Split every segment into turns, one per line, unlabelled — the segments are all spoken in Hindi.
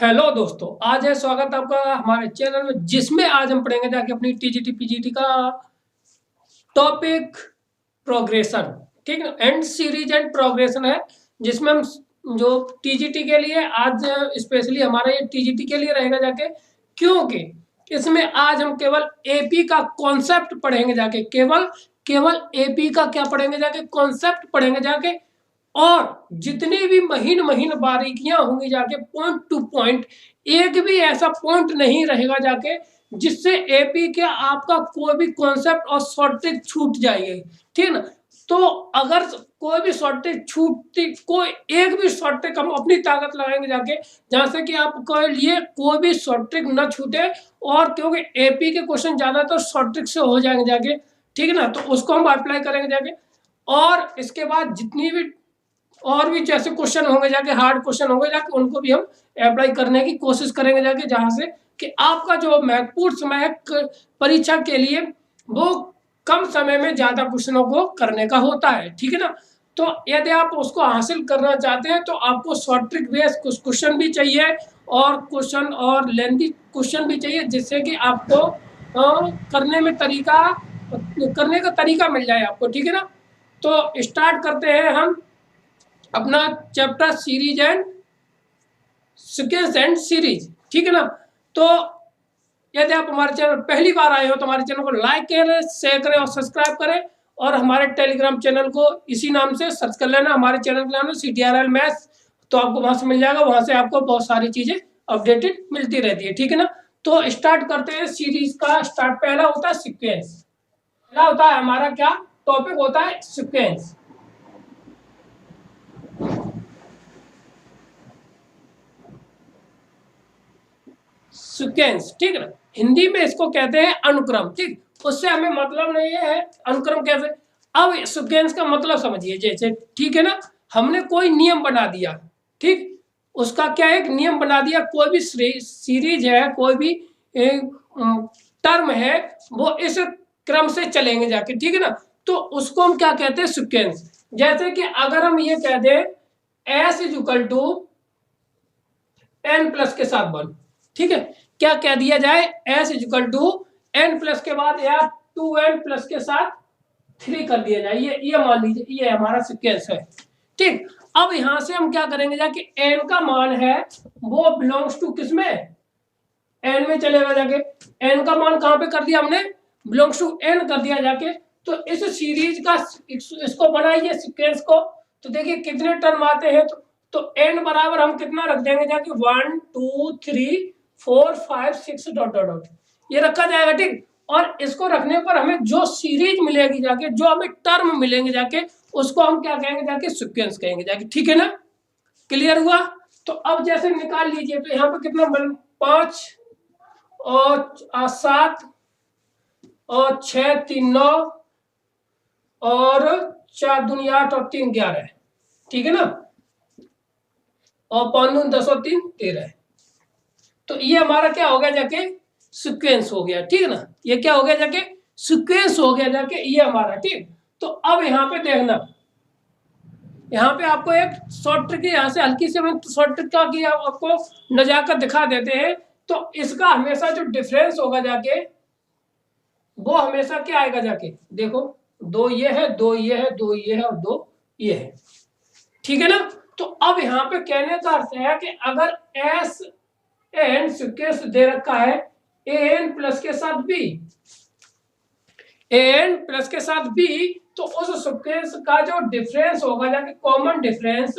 हेलो दोस्तों, आज है स्वागत आपका हमारे चैनल में, जिसमें आज हम पढ़ेंगे जाके अपनी टीजीटी पीजीटी का टॉपिक प्रोग्रेशन। ठीक है, एंड सीरीज एंड प्रोग्रेशन है, जिसमें हम जो टीजीटी के लिए आज स्पेशली हमारा ये टीजीटी के लिए रहेगा जाके, क्योंकि इसमें आज हम केवल एपी का कॉन्सेप्ट पढ़ेंगे जाके, केवल केवल एपी का क्या पढ़ेंगे जाके, कॉन्सेप्ट पढ़ेंगे जाके। और जितनी भी महीन महीन बारीकियां होंगी जाके, पॉइंट टू पॉइंट, एक भी ऐसा पॉइंट नहीं रहेगा जाके जिससे एपी के आपका कोई भी कॉन्सेप्ट और शॉर्ट ट्रिक छूट जाएगी। ठीक है ना। तो अगर कोई भी शॉर्ट ट्रिक छूटती, कोई एक भी शॉर्ट ट्रिक हम अपनी ताकत लगाएंगे जाके, जहां से कि आपके लिए कोई भी शॉर्ट ट्रिक न छूटे। और क्योंकि एपी के क्वेश्चन ज्यादातर शॉर्ट ट्रिक से हो जाएंगे जाके, ठीक है ना, तो उसको हम अप्लाई करेंगे जाके। और इसके बाद जितनी भी और भी जैसे क्वेश्चन होंगे जाके, हार्ड क्वेश्चन होंगे जाके, उनको भी हम अप्लाई करने की कोशिश करेंगे जाके, जहां से कि आपका जो महत्वपूर्ण समय है परीक्षा के लिए, वो कम समय में ज्यादा क्वेश्चनों को करने का होता है। ठीक है ना। तो यदि आप उसको हासिल करना चाहते हैं तो आपको शॉर्ट ट्रिक बेस्ड कुछ क्वेश्चन भी चाहिए, और क्वेश्चन और लेंथी क्वेश्चन भी चाहिए, जिससे कि आपको करने का तरीका मिल जाए आपको। ठीक है ना। तो स्टार्ट करते हैं हम अपना chapter series and sequence and series. ठीक है ना। तो यदि आप हमारे चैनल पहली बार आए हो तो हमारे चैनल को लाइक करें, शेयर करें और सब्सक्राइब करें। और हमारे टेलीग्राम चैनल को इसी नाम से सर्च कर लेना, हमारे चैनल का नाम है CTRL मैथ्स, तो आपको वहां से मिल जाएगा। वहां से आपको बहुत सारी चीजें अपडेटेड मिलती रहती है। ठीक है ना। तो स्टार्ट करते हैं सीरीज का स्टार्ट। पहला होता है सिक्वेंस। पहला होता है हमारा क्या टॉपिक होता है, सिक्वेंस। सीक्वेंस, ठीक है ना। हिंदी में इसको कहते हैं अनुक्रम। ठीक, उससे हमें मतलब नहीं है अनुक्रम कैसे। अब सीक्वेंस का मतलब समझिए, जैसे ठीक है ना, हमने कोई नियम बना दिया। ठीक, उसका क्या एक नियम बना दिया, कोई भी सीरीज है, कोई भी टर्म है, वो इस क्रम से चलेंगे जाके। ठीक है ना। तो उसको हम क्या कहते हैं, सीक्वेंस। जैसे कि अगर हम ये कह दें S = n+ के साथ 1। ठीक है, क्या कह दिया जाए, S = n+ के बाद या 2n+ के साथ 3 कर दिया जाए। ये मान लीजिए ये हमारा सीक्वेंस है। ठीक, अब यहां से हम क्या करेंगे जाके, n का मान है वो बिलोंग्स टू किसमें, n में चलेगा जाके। n का मान कहां पे कर दिया हमने, बिलोंग्स टू n कर दिया जाके। तो इस सीरीज का इसको बनाइए सीक्वेंस को, तो देखिए कितने टर्म आते हैं। तो n बराबर हम कितना रख देंगे जाके, 1 2 3 4 5 6 डॉट डॉट डॉट, ये रखा जाएगा। ठीक, और इसको रखने पर हमें जो सीरीज मिलेगी जाके, जो हमें टर्म मिलेंगे जाके, उसको हम क्या कहेंगे जाके, सीक्वेंस कहेंगे जाके। ठीक है ना, क्लियर हुआ। तो अब जैसे निकाल लीजिए, तो यहाँ पे कितना 5 और 7 और 6 3 9 और 4 दूनी 8 और 3 11, ठीक है ना, और 5 दूनी 10 और 3 13। तो ये हमारा क्या हो गया जाके, सीक्वेंस हो गया। ठीक है ना, ये क्या हो गया जाके, सीक्वेंस हो गया जाके, ये हमारा। ठीक, तो अब यहाँ पे देखना, यहाँ पे आपको एक शॉर्ट ट्रिक, यहाँ से हल्की से मैं शॉर्ट ट्रिक का की आपको नजाकत दिखा देते हैं। तो इसका हमेशा जो डिफरेंस होगा जाके, वो हमेशा क्या आएगा जाके, देखो 2 ये है, 2 ये है, 2 ये है और 2 ये है। ठीक है ना। तो अब यहाँ पे कहने का अर्थ है कि अगर एस एन सीक्वेंस दे रखा है an+ के साथ b, an+ के साथ b, तो उस सीक्वेंस का जो डिफरेंस होगा जाके, कॉमन डिफरेंस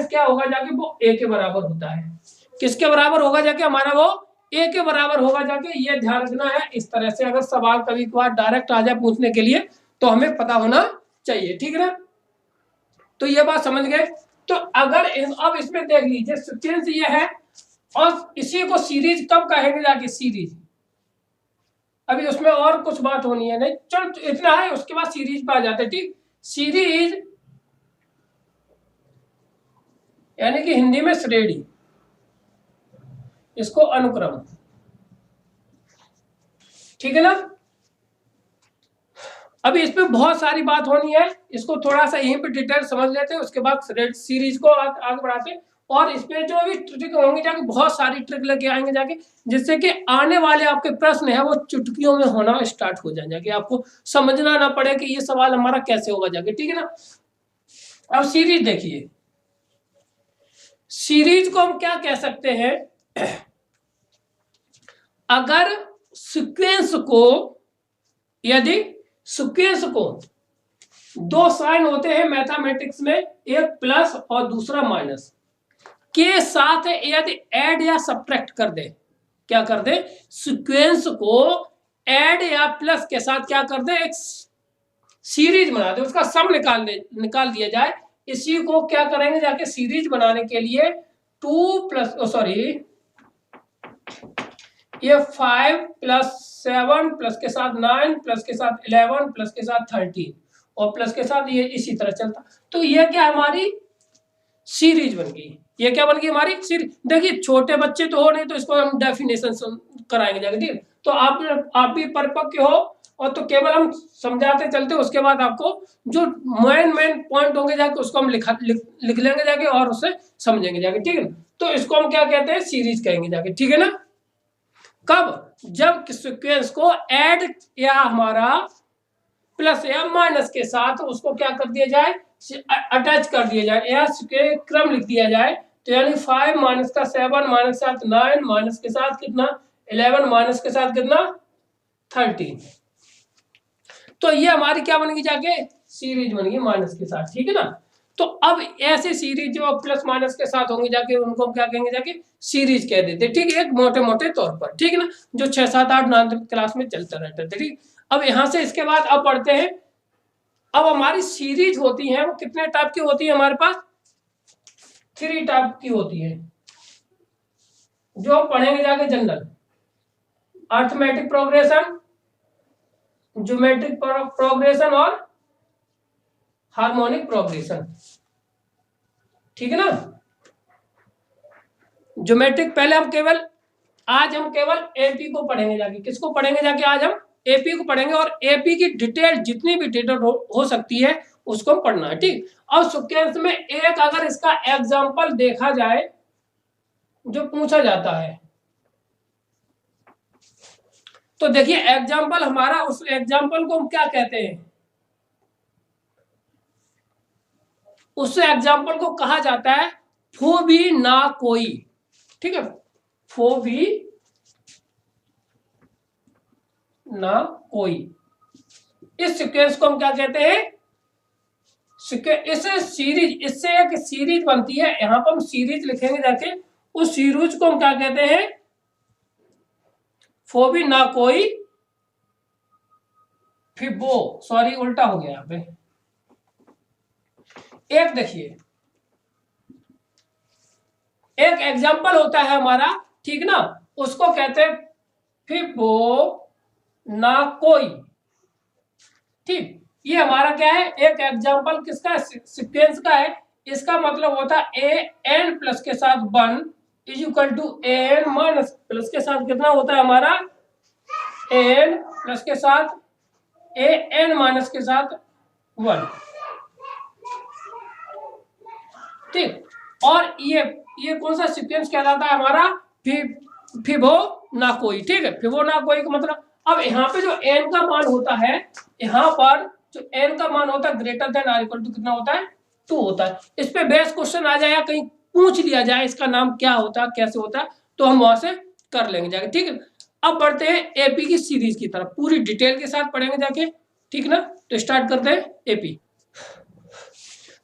क्या होगा जाके, वो a के बराबर होता है। किसके बराबर होगा जाके, हमारा वो a के बराबर होगा जाके। ये ध्यान रखना है। इस तरह से अगर सवाल कभी कभार डायरेक्ट आ जाए पूछने के लिए, तो हमें पता होना चाहिए। ठीक है ना, तो ये बात समझ गए। तो अगर अब इसमें देख लीजिए, सीक्वेंस ये है, और इसी को सीरीज कब कहेंगे जाके, सीरीज। अभी उसमें और कुछ बात होनी है, नहीं चल इतना है, उसके बाद सीरीज पे आ जाते हैं। ठीक, सीरीज यानी कि हिंदी में श्रेणी, इसको अनुक्रम। ठीक है ना। अभी इस पे बहुत सारी बात होनी है, इसको थोड़ा सा यहीं पे डिटेल समझ लेते हैं, उसके बाद सीरीज को आगे बढ़ाते हैं। और इसमें जो भी ट्रिक होंगी जाके, बहुत सारी ट्रिक लेके आएंगे जाके, जिससे कि आने वाले आपके प्रश्न है वो चुटकियों में होना स्टार्ट हो जाए जाके, आपको समझना ना पड़े कि ये सवाल हमारा कैसे होगा जाके, ठीक है ना। अब सीरीज देखिए, सीरीज को हम क्या कह सकते हैं, अगर सीक्वेंस को, यदि सीक्वेंस को दो साइन होते हैं मैथमेटिक्स में, एक प्लस और दूसरा माइनस के साथ यदि ऐड या सब्ट्रैक्ट कर दे, क्या कर दे, सीक्वेंस को ऐड या प्लस के साथ क्या कर दे, एक सीरीज बना दे, उसका सम निकाल दिया जाए, इसी को क्या करेंगे जाके, सीरीज बनाने के लिए 2 प्लस ये 5 प्लस 7 प्लस के साथ 9 प्लस के साथ 11 प्लस के साथ 13 और प्लस के साथ ये इसी तरह चलता, तो ये क्या हमारी सीरीज बन गई। ये क्या बन गई हमारी सीरीज। देखिए छोटे बच्चे तो हो नहीं, तो इसको हम डेफिनेशन कराएंगे जाके, ठीक है। तो आप भी परिपक्व हो, और तो केवल हम समझाते चलते, उसके बाद आपको जो मेन पॉइंट होंगे जाके उसको हम लिख लेंगे जाके, और उससे समझेंगे जाके, ठीक है। तो इसको हम क्या कहते हैं, सीरीज कहेंगे जाके, ठीक है ना। कब, जब सीक्वेंस को ऐड या हमारा प्लस या माइनस के साथ उसको क्या कर दिया जाए, अटैच कर दिया जाए, या क्रम लिख दिया जाए, तो यानी 5 माइनस का 7 माइनस के साथ 9 माइनस के साथ कितना 11 माइनस के साथ कितना 13, तो ये हमारी क्या बन गई जाके, सीरीज बन गई माइनस के साथ, ठीक है ना। तो अब ऐसे सीरीज जो प्लस माइनस के साथ होंगे जाके, उनको हम क्या कहेंगे जाके, सीरीज कह देते, ठीक है, एक मोटे मोटे तौर पर, ठीक है ना, जो 6, 7, 8, 9 क्लास में चलता रहता है, ठीक। अब यहां से इसके बाद अब पढ़ते हैं, अब हमारी सीरीज होती है वो कितने टाइप की होती है, हमारे पास 3 टाइप की होती है, जो हम पढ़ेंगे जाके, general, arithmetic progression, geometric progression और हार्मोनिक प्रोग्रेशन, ठीक है ना। ज्योमेट्रिक पहले आज हम केवल एपी को पढ़ेंगे जाके, किसको पढ़ेंगे जाके, आज हम एपी को पढ़ेंगे, और एपी की डिटेल जितनी भी डिटेल हो सकती है उसको पढ़ना है, ठीक। और सीक्वेंस में एक अगर इसका एग्जांपल देखा जाए जो पूछा जाता है, तो देखिए एग्जांपल हमारा, उस एग्जांपल को हम क्या कहते हैं, उस एग्जांपल को कहा जाता है फो भी ना कोई, ठीक है, फो भी ना कोई। इस सीक्वेंस को हम क्या कहते हैं, इस सीरीज, इससे एक सीरीज बनती है, यहां पर हम सीरीज लिखेंगे जाके, उस सीरीज को हम क्या कहते हैं, फो भी ना कोई फिबो, सॉरी उल्टा हो गया यहाँ पे, एक देखिए, एक एग्जांपल होता है हमारा, ठीक ना, उसको कहते हैं फिबो ना कोई, ठीक। ये हमारा क्या है, एक एग्जांपल किसका, सीक्वेंस का है। इसका मतलब होता है ए एन प्लस के साथ 1 is equal to n minus plus के साथ कितना होता है हमारा, एन प्लस के साथ ए एन माइनस के साथ 1, ठीक। और ये कौन सा सीक्वेंस कहलाता है हमारा, फिबो ना कोई, ठीक है। फिबो ना कोई का मतलब, अब यहाँ पे जो एन का मान होता है, यहाँ पर जो एन का मान होता है greater than or equal to कितना होता है, 2 होता है। इस पे बेस क्वेश्चन आ जाए, कहीं पूछ लिया जाए इसका नाम क्या होता है, कैसे होता है, तो हम वहां से कर लेंगे जाके, ठीक है। अब बढ़ते हैं एपी की सीरीज की तरफ, पूरी डिटेल के साथ पढ़ेंगे जाके, ठीक ना। तो स्टार्ट करते हैं एपी,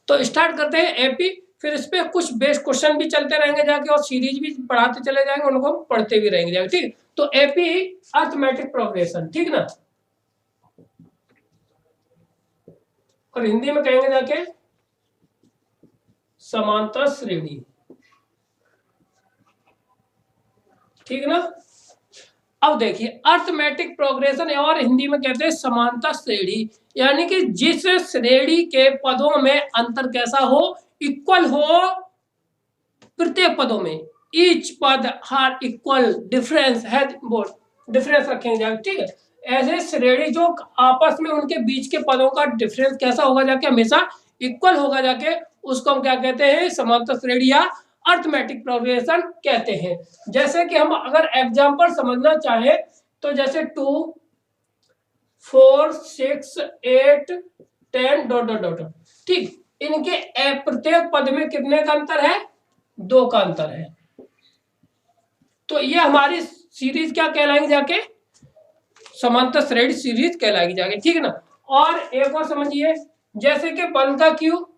तो स्टार्ट करते हैं एपी, फिर इस पे कुछ बेस क्वेश्चन भी चलते रहेंगे जाके, और सीरीज भी पढ़ाते चले जाएंगे, उनको पढ़ते भी रहेंगे जाके, ठीक। तो एपी अर्थमेटिक प्रोग्रेशन, ठीक ना, और हिंदी में कहेंगे जाके समांतर श्रेणी, ठीक ना। अब देखिए अर्थमेटिक प्रोग्रेशन, और हिंदी में कहते हैं समांतर श्रेणी, यानी कि जिस श्रेणी के पदों में अंतर कैसा हो, इक्वल हो प्रत्येक पदों में, ईच पद हार इक्वल डिफरेंस है, डिफरेंस रखेंगे, ठीक है। ऐसे श्रेणी जो आपस में उनके बीच के पदों का डिफरेंस कैसा होगा जाके, हमेशा इक्वल होगा जाके, उसको हम क्या कहते हैं, समांतर श्रेणी या अर्थमेटिक प्रोग्रेशन कहते हैं। जैसे कि हम अगर एग्जांपल समझना चाहे तो जैसे 2 4 6 8 10 डॉट डॉट डॉट, ठीक, इनके प्रत्येक पद में कितने का अंतर है, 2 का अंतर है। तो ये हमारी सीरीज क्या कहलाएंगे जाके, समांतर श्रेणी सीरीज कहलाएगी जाके, ठीक है ना। और एक और समझिए, जैसे कि 1 का क्यूब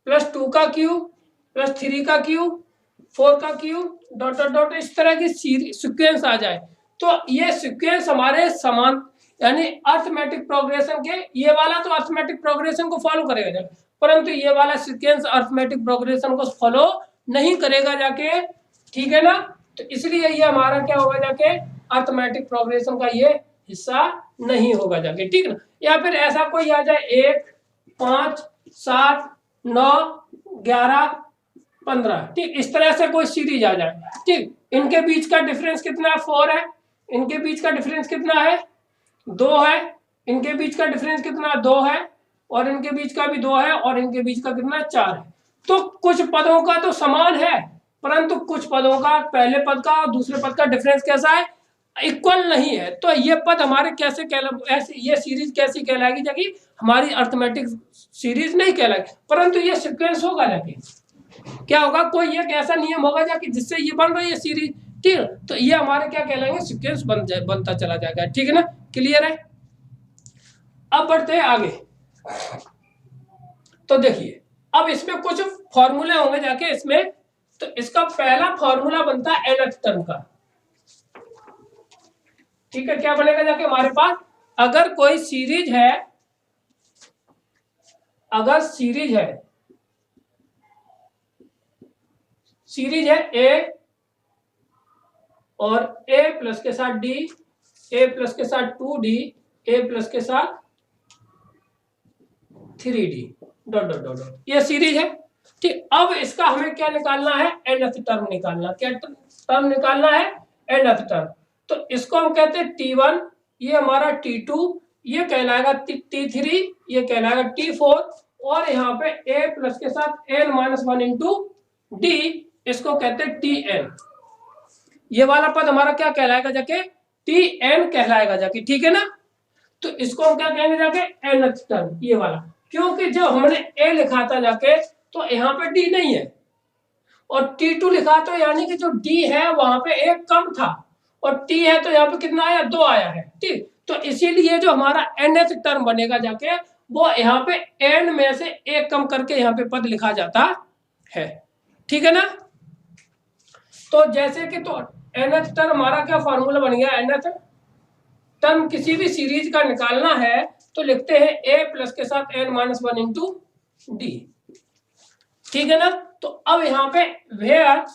प्लस 2 का क्यूब प्लस 3 का क्यूब 4 का क्यूब डॉट डॉट डॉट, इस तरह की सीक्वेंस आ जाए तो ये सीक्वेंस हमारे समान यानी अर्थमेटिक प्रोग्रेशन के, ये वाला तो अर्थमेटिक प्रोग्रेशन को फॉलो करेगा जाके, परंतु ये वाला सीक्वेंस अर्थमेटिक प्रोग्रेशन को फॉलो नहीं करेगा जाके, ठीक है ना। तो इसलिए ये हमारा क्या होगा जाके, अर्थमेटिक प्रोग्रेशन का ये हिस्सा नहीं होगा जाके, ठीक है ना। या फिर ऐसा कोई आ जाए 1 5 7 9 11 15, ठीक, इस तरह से कोई सीरीज आ जाए, ठीक, इनके बीच का डिफरेंस कितना है, 4 है, इनके बीच का डिफरेंस कितना है, 2 है, इनके बीच का डिफरेंस कितना 2 है, और इनके बीच का भी 2 है, और इनके बीच का कितना 4 है। तो कुछ पदों का तो समान है, परंतु कुछ पदों का, पहले पद का और दूसरे पद का डिफरेंस कैसा है, इक्वल नहीं है। तो ये पद हमारे कैसे ऐसे ये सीरीज कैसी कहलाएगी जाके, हमारी अर्थमेटिक सीरीज नहीं कहलाएगी, परंतु ये सीक्वेंस होगा जाके, क्या होगा, कोई एक ऐसा नियम होगा जाके जिससे ये बन रही है सीरीज, ठीक है। तो ये हमारे क्या कहलाएंगे, सीक्वेंस बनता चला जाएगा, ठीक है ना, क्लियर है। अब बढ़ते हैं आगे। तो देखिए अब इसमें कुछ फॉर्मूले होंगे जाके इसमें, तो इसका पहला फॉर्मूला बनता है nth टर्म का, ठीक है। क्या बनेगा जाके हमारे पास, अगर कोई सीरीज है, अगर सीरीज है ए और a प्लस के साथ d, a प्लस के साथ 2d, a प्लस के साथ 3d डॉट डॉट डॉट, ये सीरीज है, ठीक। अब इसका हमें क्या निकालना है, nth टर्म निकालना, क्या टर्म निकालना है, nth टर्म। तो इसको हम कहते हैं t1, ये हमारा t2, ये कहलाएगा t3, ये कहलाएगा t4, और यहाँ पे a प्लस के साथ n-1 इंटू d, इसको कहते हैं tn। ये वाला पद हमारा क्या कहलाएगा जाके, tn कहलाएगा जाके, ठीक है ना। तो इसको हम क्या कहेंगे जाके, nth टर्म, ये वाला, क्योंकि जब हमने a लिखा था जाके तो यहाँ पे d नहीं है, और t2 लिखा तो यानी कि जो d है वहां पे एक कम था, और t है तो यहाँ पे कितना आया, 2 आया है, ठीक। तो इसीलिए जो हमारा nth टर्म बनेगा जाके, वो यहाँ पे n में से एक कम करके यहाँ पे पद लिखा जाता है, ठीक है ना। तो जैसे कि तो nth टर्म हमारा क्या फॉर्मूला बन गया, nth टर्म किसी भी सीरीज का निकालना है तो लिखते हैं a प्लस के साथ n-1 इंटू डी, ठीक है ना। तो अब यहाँ पे वेयर,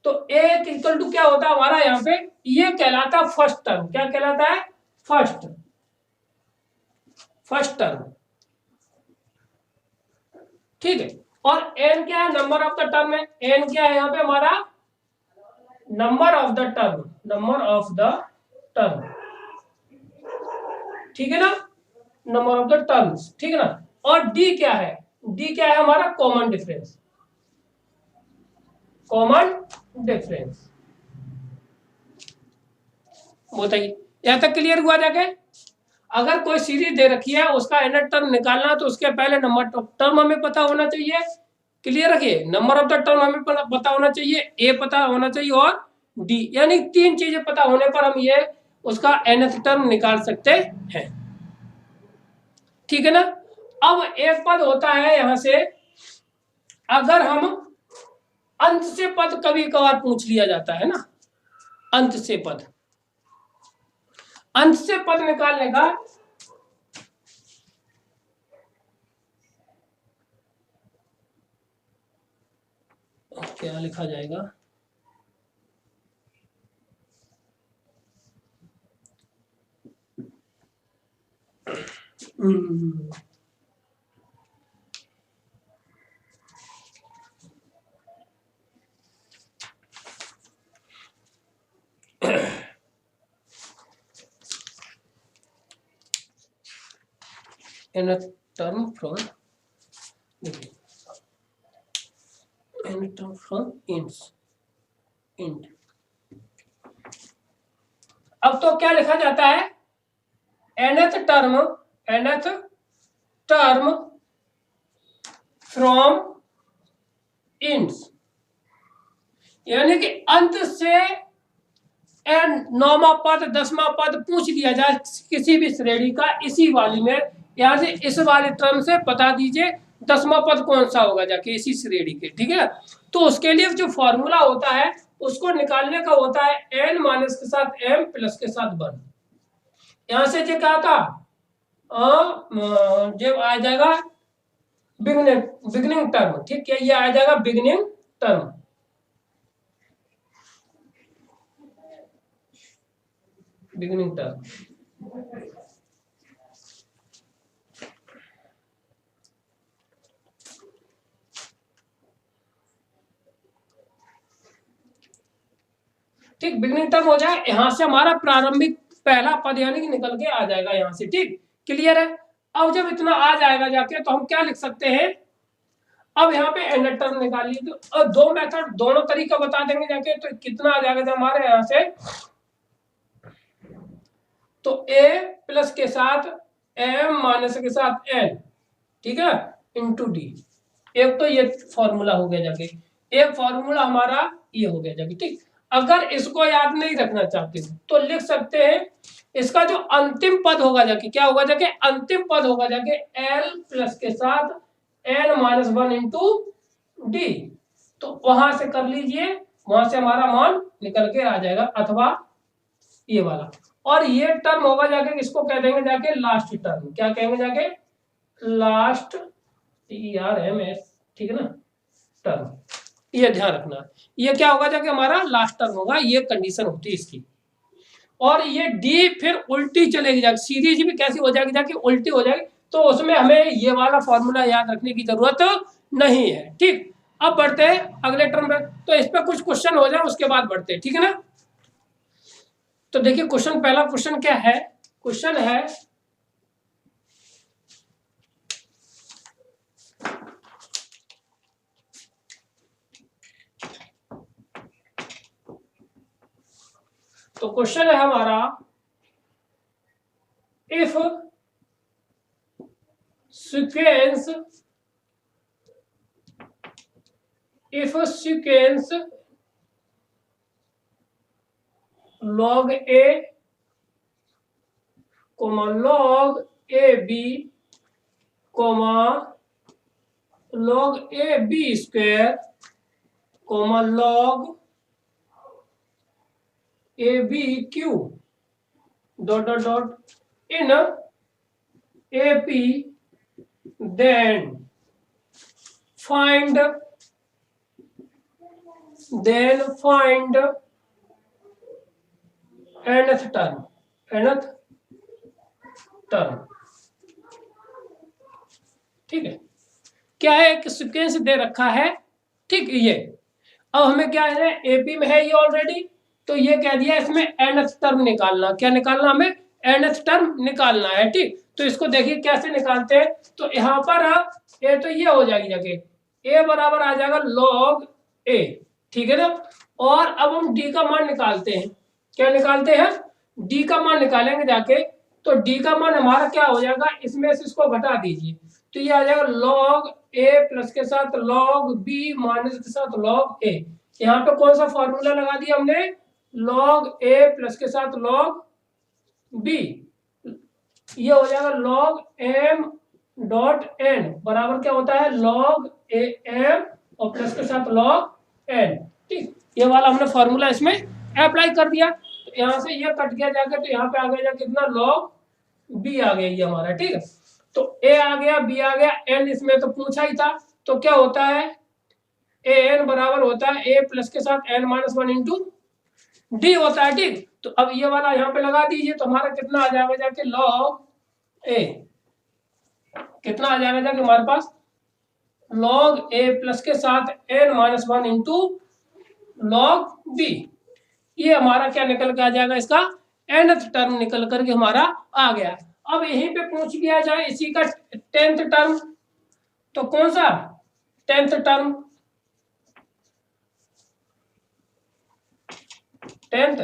तो a इक्वल टू क्या होता है हमारा, यहाँ पे ये कहलाता है फर्स्ट टर्म, क्या कहलाता है, फर्स्ट टर्म, ठीक है। और n क्या है, नंबर ऑफ द टर्म है, n क्या है यहाँ पे हमारा, नंबर ऑफ द टर्म, ठीक है ना, नंबर ऑफ द टर्म्स, ठीक है ना। और d क्या है, d क्या है हमारा, कॉमन डिफरेंस, बताइए यहां तक क्लियर हुआ जाके। अगर कोई सीरीज दे रखी है, उसका nth टर्म निकालना, तो उसके पहले नंबर ऑफ टर्म हमें पता होना चाहिए, क्लियर रखिए, नंबर ऑफ द टर्म हमें पता होना चाहिए, a पता होना चाहिए, और d, यानी 3 चीजें पता होने पर हम ये उसका nth टर्म निकाल सकते हैं, ठीक है ना। अब एक पद होता है यहां से, अगर हम अंत से पद कभी कभार पूछ लिया जाता है ना, अंत से पद निकालने का क्या लिखा जाएगा, nth टर्म फ्रॉम, देखिए nth टर्म फ्रॉम इंट। अब तो क्या लिखा जाता है, nth टर्म फ्रॉम इंट्स, यानी कि अंत से एन 9वां पद 10वां पद पूछ लिया जाए किसी भी श्रेणी का, इसी वाली में यहाँ से इस वाले टर्म से बता दीजिए 10वां पद कौन सा होगा जाके इसी श्रेणी के, ठीक है। तो उसके लिए जो फॉर्मूला होता है उसको निकालने का होता है n माइनस के साथ m प्लस के साथ 1। यहाँ से जो क्या था, जब आ जाएगा बिगनिंग टर्म, ठीक है, ये आ जाएगा बिगनिंग टर्म, बिगनिंग टर्म। ठीक, बिगनिंग टर्म हो जाए, यहां से हमारा प्रारंभिक पहला पद यानी कि निकल के आ जाएगा यहाँ से, ठीक, क्लियर है। अब जब इतना आ जाएगा जाके तो हम क्या लिख सकते हैं, अब यहाँ पे एंड टर्म निकाल ली, तो दो मेथड दोनों तरीका बता देंगे जाके, तो कितना आ जाएगा हमारे यहाँ से, तो a प्लस के साथ m माइनस के साथ n, ठीक है, इंटू डी। एक तो ये फॉर्मूला हो गया जाके, एक फॉर्मूला हमारा ये हो गया जाके, ठीक। अगर इसको याद नहीं रखना चाहते तो लिख सकते हैं, इसका जो अंतिम पद होगा जाके क्या होगा जाके, अंतिम पद होगा जाके l प्लस के साथ n माइनस 1 इंटू डी। तो वहां से कर लीजिए, वहां से हमारा मान निकल के आ जाएगा, अथवा ये वाला। और ये टर्म होगा जाके, इसको कह देंगे जाके लास्ट टर्म, क्या कहेंगे जाके, लास्ट TRMS, ठीक है ना, टर्म। ये ध्यान रखना, ये क्या होगा जाके हमारा लास्ट टर्म होगा, ये कंडीशन होती है इसकी। और ये डी फिर उल्टी चलेगी जाके, सीरीज भी कैसी हो जाएगी जाके, उल्टी हो जाएगी, तो उसमें हमें ये वाला फॉर्मूला याद रखने की जरूरत नहीं है, ठीक। अब बढ़ते हैं अगले टर्म में, तो इस पर कुछ क्वेश्चन हो जाए उसके बाद बढ़ते हैं, ठीक है ना। तो देखिए क्वेश्चन, पहला क्वेश्चन क्या है, क्वेश्चन है तो क्वेश्चन है हमारा, if sequence log a log ab log ab square log abq dot dot dot in ap, then find nth term, ठीक है। क्या है, एक सीक्वेंस दे रखा है, ठीक, ये अब हमें क्या है, एपी में है ये ऑलरेडी, तो ये कह दिया इसमें nth टर्म निकालना, क्या निकालना, हमें nth टर्म निकालना है, ठीक। तो इसको देखिए कैसे निकालते हैं, तो यहाँ पर ए तो ये हो जाएगी जाके, ए बराबर आ जाएगा log a, ठीक है ना। और अब हम डी का मान निकालते हैं, क्या निकालते हैं, डी का मान निकालेंगे जाके, तो डी का मान हमारा क्या हो जाएगा, इसमें से इसको घटा दीजिए, तो ये आ जाएगा log a प्लस के साथ log b माइनस के साथ log a। यहाँ पे कौन सा फॉर्मूला लगा दिया हमने, log a प्लस के साथ log b, ये हो जाएगा log m डॉट n बराबर क्या होता है, log a m और प्लस के साथ log n, ठीक। ये वाला हमने फॉर्मूला इसमें अप्लाई कर दिया, तो यहाँ से ये कट गया जाके, तो यहाँ पे आ गया कितना, log b आ गया ये हमारा, ठीक है। तो a आ गया, b आ गया, n इसमें तो पूछा ही था, तो क्या होता है, a n बराबर होता है a प्लस के साथ n माइनस 1 इंटू डी होता है, ठीक। तो अब ये वाला यहाँ पे लगा दीजिए, तो हमारा कितना आ जाएगा जाके, log a कितना आ जाएगा जाके हमारे पास, log a प्लस के साथ n minus 1 into log b, ये हमारा क्या निकल के आ जाएगा, इसका nth टर्म निकल करके हमारा आ गया। अब यहीं पे पूछ लिया जाए इसी का 10th टर्म, तो कौन सा 10th टर्म, 10th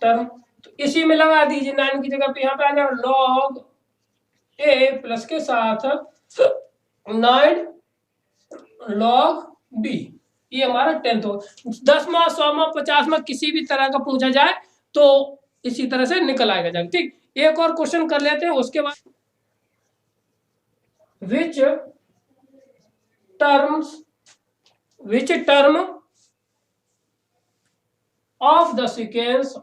टर्म, तो इसी में लगा दीजिए 9 की जगह पे, यहाँ पे आ जाएगा log a प्लस के साथ 9 log b, ये हमारा 10th हो। 10वां 100वां 50वां किसी भी तरह का पूछा जाए तो इसी तरह से निकल आएगा जाएगा। ठीक, एक और क्वेश्चन कर लेते हैं उसके बाद, which term of the sequence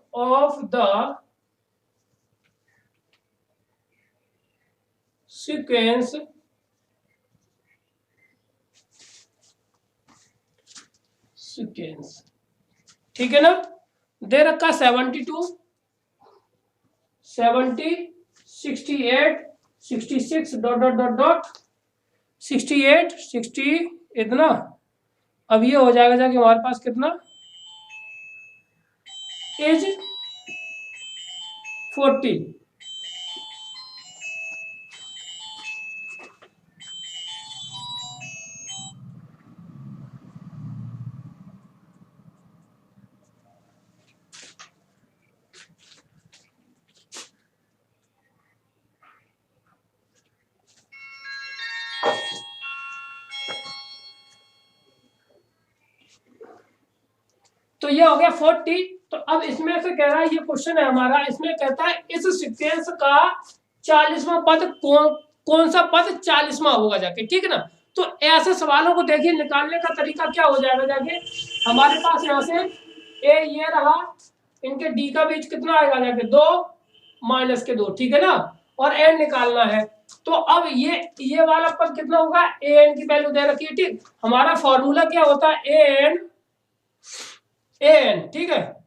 ठीक है ना, दे रखा 72 70 68 66 डॉट डॉट डॉट डॉट 68 60 इतना, अब ये हो जाएगा जाके हमारे पास कितना एज 40, तो ये हो गया 40। तो अब इसमें से कह रहा है, ये क्वेश्चन है हमारा, इसमें कहता है इस सीक्वेंस का 40वां पद कौन सा पद 40वां होगा जाके, ठीक है ना। तो ऐसे सवालों को देखिए, निकालने का तरीका क्या हो जाएगा जाके, हमारे पास यहाँ से ए ये रहा, इनके डी का बीच कितना आएगा जाके 2 माइनस के 2, ठीक है ना, और एन निकालना है। तो अब ये वाला पद कितना होगा, ए एन की वैल्यू दे रखी है, ठीक। हमारा फॉर्मूला क्या होता है, ए एन, ठीक है,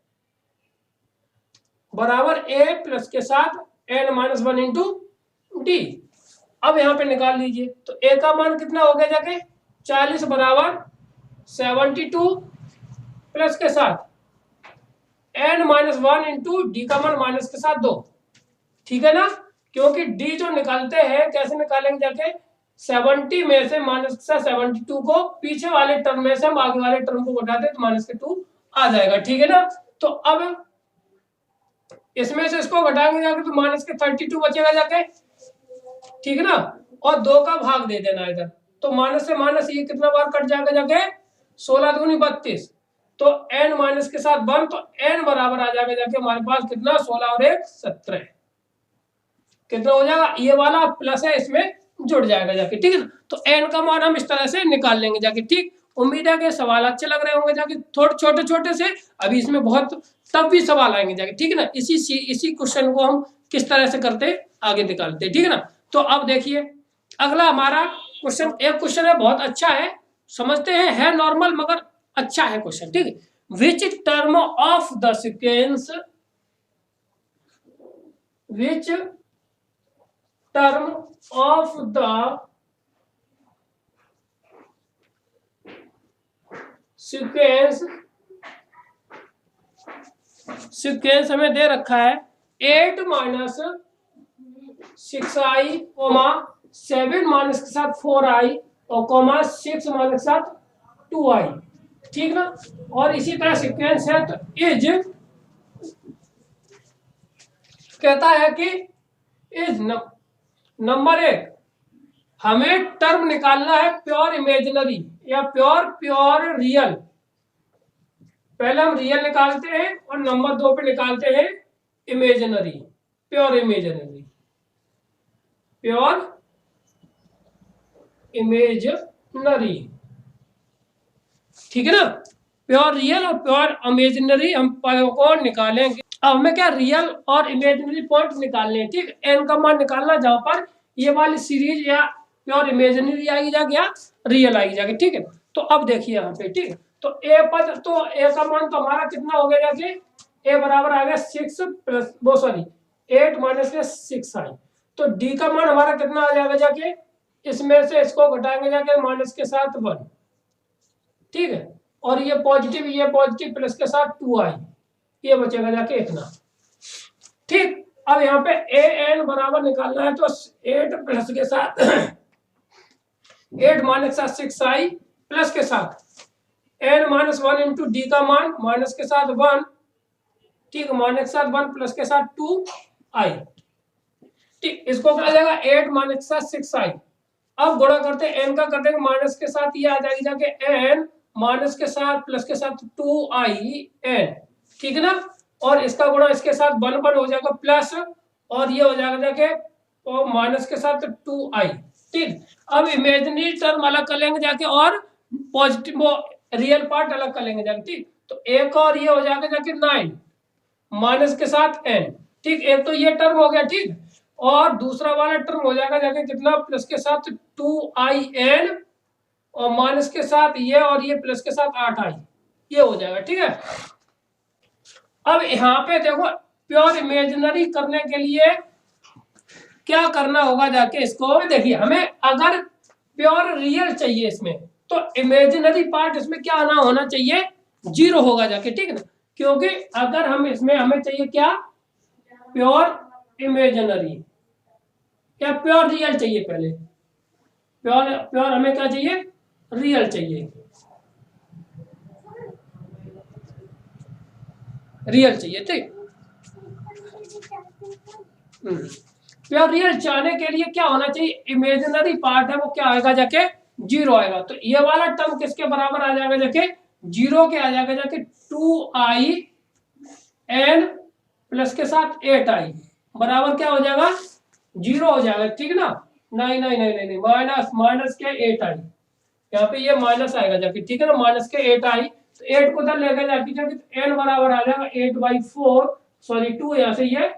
बराबर ए प्लस के साथ एन माइनस 1 इंटू डी। अब यहां पे निकाल लीजिए, तो ए का मान कितना हो गया जाके 40 बराबर 72 प्लस के साथ एन माइनस 1 इंटू डी का मान माइनस के साथ 2, ठीक है ना, क्योंकि डी जो निकालते हैं कैसे निकालेंगे जाके, 70 में से माइनस के साथ 72 को पीछे वाले टर्म में से हम आगे वाले टर्म को घटाते तो माइनस के 2 आ जाएगा, ठीक है ना। तो अब इसमें से इसको घटाएंगे जाके तो माइनस के 32 बचेगा जाके, ठीक है ना, और 2 का भाग दे देना इधर, तो माइनस से माइनस ये कितना बार कट जाएगा जाके 16 दूनी 32, तो n माइनस के साथ 1, तो n बराबर आ जाएगा जाके हमारे पास कितना 16 और 1 17, कितना हो जाएगा, ये वाला प्लस है इसमें जुड़ जाएगा जाके, ठीक है ना। तो n का मान हम इस तरह से निकाल लेंगे जाके, ठीक। उम्मीद है कि सवाल अच्छे लग रहे होंगे जाके, थोड़े छोटे छोटे से, अभी इसमें बहुत टफ भी सवाल आएंगे जाके, ठीक है ना। इसी क्वेश्चन को हम किस तरह से करते आगे निकालते, ठीक है ना। तो अब देखिए अगला हमारा क्वेश्चन, एक क्वेश्चन है बहुत अच्छा है, समझते हैं, है नॉर्मल मगर अच्छा है क्वेश्चन, ठीक है। Which term of the sequence, which term of the sequence हमें दे रखा है 8 माइनस 6i, 7 माइनस के साथ 4i और 6 माइनस के साथ 2i, ठीक ना। और इसी तरह सीक्वेंस है, तो इज कहता है कि इज नंबर 1 हमें टर्म निकालना है प्योर इमेजिनरी या प्योर रियल। पहले हम रियल निकालते हैं और नंबर 2 पे निकालते हैं इमेजिनरी, प्योर इमेजिनरी ठीक है ना। प्योर रियल और प्योर इमेजिनरी हम पदों को निकालेंगे। अब हमें क्या रियल और इमेजिनरी पॉइंट निकालने हैं, ठीक। एन का मान निकालना जहां पर ये वाली सीरीज या प्योर इमेजिनरी आएगी जाके या रियल आएगी जाके, ठीक है। तो अब देखिए यहाँ पे, ठीक है, तो ए पद, तो ए का मान तो हमारा कितना हो गया जाके, ए बराबर आ गया 6 प्लस 8 माइनस के 6 आई, तो डी का मान हमारा कितना आ जाएगा जाके, इसमें से इसको घटाएंगे जाके माइनस के साथ 1, ठीक है, और ये पॉजिटिव प्लस के साथ 2i, ये बचेगा जाके इतना, ठीक। अब यहाँ पे ए एन बराबर निकालना है तो 8 प्लस के साथ 8 माइनस के साथ 6i प्लस के साथ n माइनस 1 इंटू डी का मान माइनस के साथ 1, ठीक, माइनस के साथ 1 प्लस के साथ 2i, ठीक। इसको क्या जाएगा 8 माइनस के साथ 6i। अब गुणा करते हैं n का कर देंगे माइनस के साथ, ये आ जाएगी जाके n माइनस के साथ प्लस के साथ 2in, ठीक है ना। और इसका गुणा इसके साथ 1 1 हो जाएगा प्लस, और ये हो जाएगा जाके और माइनस के साथ 2i, ठीक। अब इमेजिनरी टर्म अलग कर लेंगे जाके और पॉजिटिव रियल पार्ट अलग कर लेंगे जाके, ठीक। तो एक और ये हो जाएगा जाके 9 माइनस के साथ n, ठीक। एक तो ये टर्म हो गया, ठीक। और दूसरा वाला टर्म हो जाएगा जाके कितना प्लस के साथ 2in और माइनस के साथ ये और ये प्लस के साथ 8i, ये हो जाएगा, ठीक है। अब यहाँ पे देखो प्योर इमेजिनरी करने के लिए क्या करना होगा जाके, इसको देखिए हमें अगर प्योर रियल चाहिए इसमें तो इमेजिनरी पार्ट इसमें क्या आना होना चाहिए, 0 होगा जाके, ठीक है ना। क्योंकि अगर हम इसमें हमें चाहिए क्या, प्योर इमेजिनरी, क्या प्योर रियल चाहिए, पहले प्योर हमें क्या चाहिए, रियल चाहिए, रियल चाहिए, ठीक। प्योर रियल चाहने के लिए क्या होना चाहिए, इमेजिनरी पार्ट है वो क्या आएगा जाके 0 आएगा। तो ये वाला टर्म किसके बराबर आ जाएगा जाके 0 के आ जाएगा जाके 2in प्लस के साथ 8i बराबर क्या हो जाएगा 0 हो जाएगा, ठीक ना। नहीं नहीं नहीं नहीं, माइनस माइनस के 8i, यहाँ पे ये माइनस आएगा जाके, ठीक है ना, माइनस के 8i। तो 8 को उधर लेकर जाके n बराबर आ जाएगा 8/4, सॉरी 2, यहाँ से ये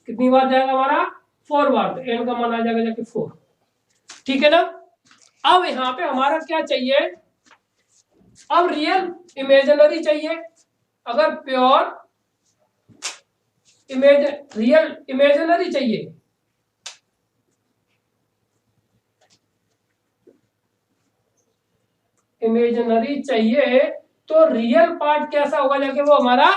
कितनी बार जाएगा हमारा 4 बार, तो n का मान आ जाएगा जाके 4, ठीक है ना। अब यहाँ पे हमारा क्या चाहिए, अब रियल इमेजिनरी चाहिए। अगर प्योर रियल इमेजिनरी चाहिए, इमेजिनरी चाहिए तो रियल पार्ट कैसा होगा जाके, वो हमारा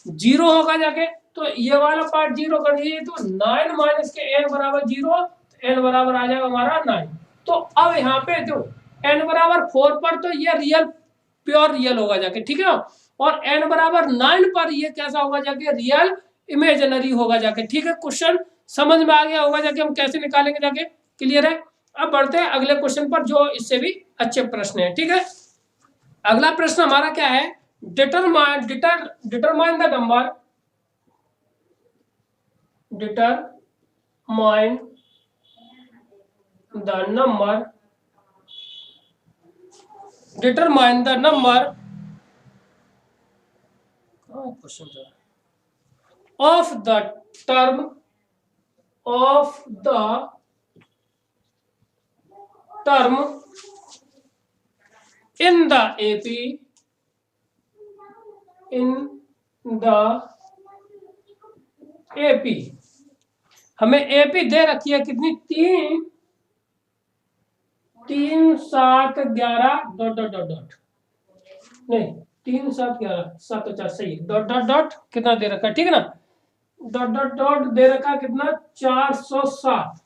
0 होगा जाके। तो ये वाला पार्ट 0 कर दीजिए तो 9 माइनस के n बराबर 0, n बराबर आ जाएगा हमारा 9। तो अब यहाँ पे जो n बराबर 4 पर तो ये रियल प्योर रियल होगा जाके, ठीक है। और n बराबर 9 पर ये कैसा होगा जाके, रियल इमेजिनरी होगा जाके, ठीक है। क्वेश्चन समझ में आ गया होगा जाके, हम कैसे निकालेंगे जाके, क्लियर है। अब बढ़ते हैं अगले क्वेश्चन पर जो इससे भी अच्छे प्रश्न है, ठीक है। अगला प्रश्न हमारा क्या है, determine the number, determine the number, determine the number of the term of the term in the AP, in the AP, हमें AP दे रखी है कितनी, 3 3 7 11 डॉट डॉट डॉट डॉट, नहीं 3 7 11 7 तो 4 सही है, डॉट डॉट डॉट कितना दे रखा है, ठीक है ना, डॉट डॉट डॉट दे रखा है कितना 407।